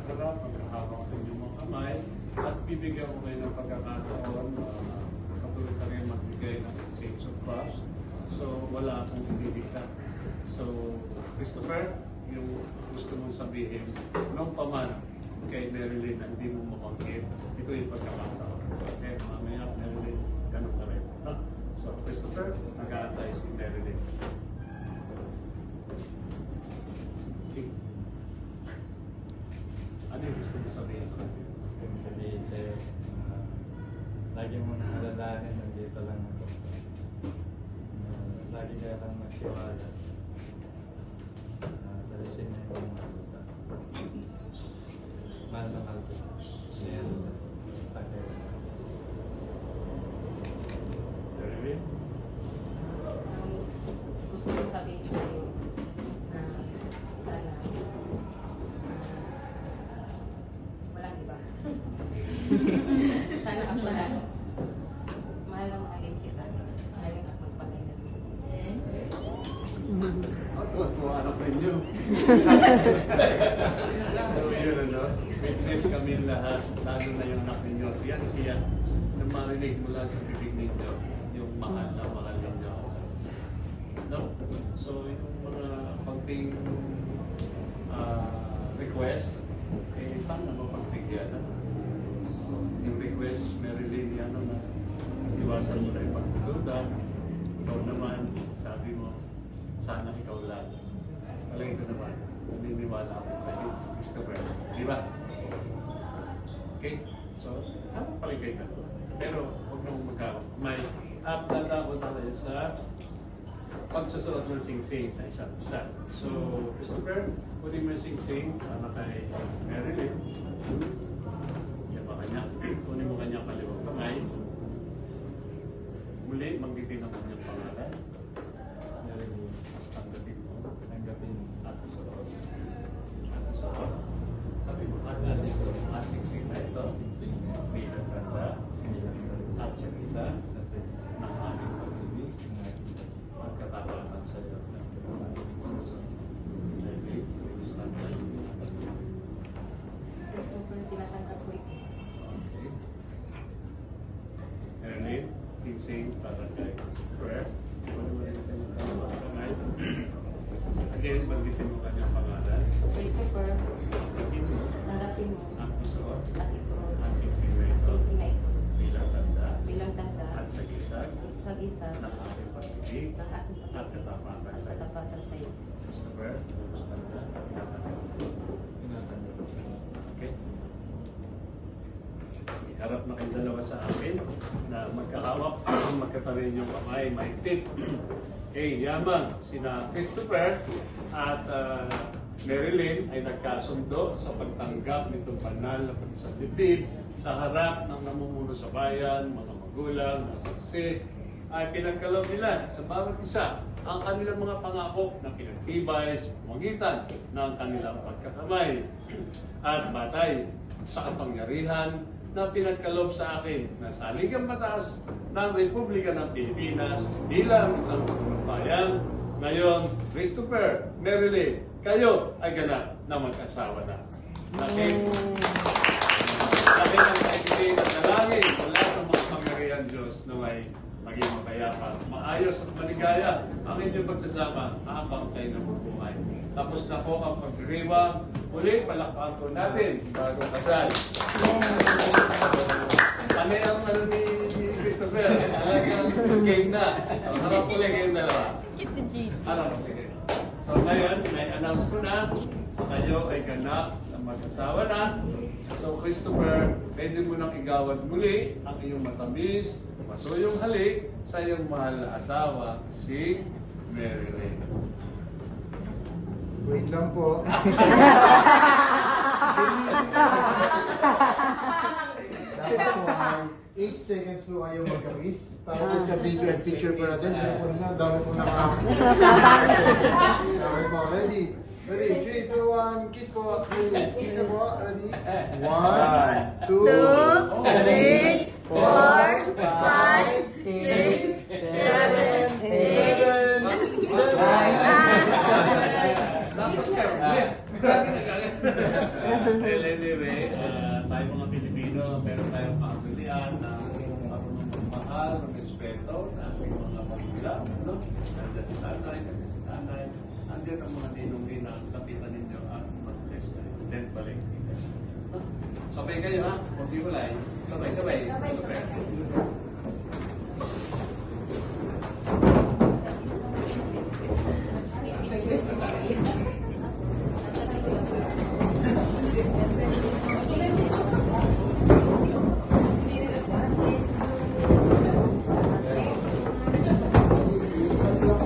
magkaharap, magkahawak ng inyong mga kamay, at bibigyan ko kayo ng pagkakataon patuloy ka rin magbigay ng exchange of cross. So, wala akong ibibigta. So, Christopher, yung gusto mong sabihin, nung paman kay Marilyn na hindi mo mabanggit, ito yung pagkakataon. Okay, mamaya, Marilyn, ganun ka rin. No? So, Christopher, nag-aantay si Marilyn. Okay. Ano yung gusto mo sabihin sa akin? Gusto mo sabihin sa'yo, lagi mo nang alalahanin, nandito lang ako. Lagi ka lang magtiwala. Dalisin niya yung mga lupa. Mahal na mahal ko. Marilyn? Gusto ko sabihin sa'yo na sana walang iba. Sana ang lahat. Mahal ang alin kita. Mahal ang magpalay na. Tuwa na pa inyo. So yun ano, witness kami lahat, lalo na yung anak ninyo. Siya, na marinig mula sa bibig ninyo, yung mahal ninyo. No? So yung mga pagping request, sana mapagbigyan. Yung request, Marilyn, yan na iwasan mo na yung pagduda. Ikaw naman, sabi mo, sana ikaw lang. Palagay ko naman, naniniwala ako kayo, Christopher. Di ba? Okay? So, palagay ka. Pero, huwag nang may tanda ko tayo sa pagsusuot ng sing-sing sa isa't isa. So, Christopher, kunin mo yung sing-sing para kay Marilyn. Yan ba kanya? Kunin mo kanya kaliwang kamay. Muli, magbitin ang kanyang pangalan. Tanggapin mo. Tanggapin At isuot. At isuot. Sabi mo, at isuot. At sing-sing na ito. Bilang tanda. At sa isa. Ng aming pag-ibig. Magkatapatan sa iyo. Christopher, tinatanggap ko ito. Okay. Marilyn, sing-sing para kay Christopher. Again, banditin mo kanyang pangalan. Christopher, Tanggapin mo. tanggapin mo Ang isuot. at isuot Ang sing-sing na ang ito. sing-sing na ito Bilang tanda. bilang tanda At sa isa. sa isa Ng aking pag-ibig. ng ating At pag-ibig katapatan at sa iyo. katapatan sa iyo. Christopher, tanda. Tinatanggap ko. Okay? Harap na kayong dalawa sa akin na magkahawak, magkatabi yung kamay, maigpit. Okay, yaman, sina Christopher at Marilyn ay nagkasundo sa pagtanggap nitong banal na pagsasalibid sa harap ng namumuno sa bayan, mga magulang, mga saksi, ay pinagkaloob nila sa bawat isa ang kanilang mga pangako na pinagtibay sa pamagitan ng kanilang pagkakamay at batay sa kapangyarihan na pinagkaloob sa akin na sa Ligang Batas ng Republika ng Pilipinas bilang isang bayan. Ngayon, Christopher, Marilyn, kayo ay ganap na mag-asawa na. Akin ang kaibig at dalangin mula sa mga pangyarihan Diyos na may maging mapayapa, maayos at maligaya ang inyong pagsasama habang kayo nabubuhay. Tapos na po ang pagdiriwang. Muli, palakpakan po natin bagong kasal. Ano yung ano ni Christopher? Talagang game na. So, harap ulit kayong dalawa. Get the GT. Harap ulit. So ngayon, may-announce ko na kayo ay ganap na mag-asawa na. So Christopher, pwede mo nang igawad muli ang iyong matamis, masuyong halik sa iyong mahal na asawa, si Marilyn. Wait lang po. Dapat po ay 8 seconds po kayo mag-kiss. Para po sa video and picture po natin. Ano po na, dami po na kami. Okay po, ready? Ready? 3, 2, 1, kiss po. Kiss na po. Ready? 1, 2, 3, 4, 5, 6, 7, 8, 9, 10. Marilyn, meron tayong pamilyan na marunong magmahal, respeto sa ating mga pamilya. No? Nandiyan si tatay, nandiyan si tatay. Nandiyan ang mga ninong-ninang, lapitan ninyo at mag-bless kayo. Then balik. No? Sabay kayo ha, huwag iwalay. Sabay-sabay. Sabay-sabay.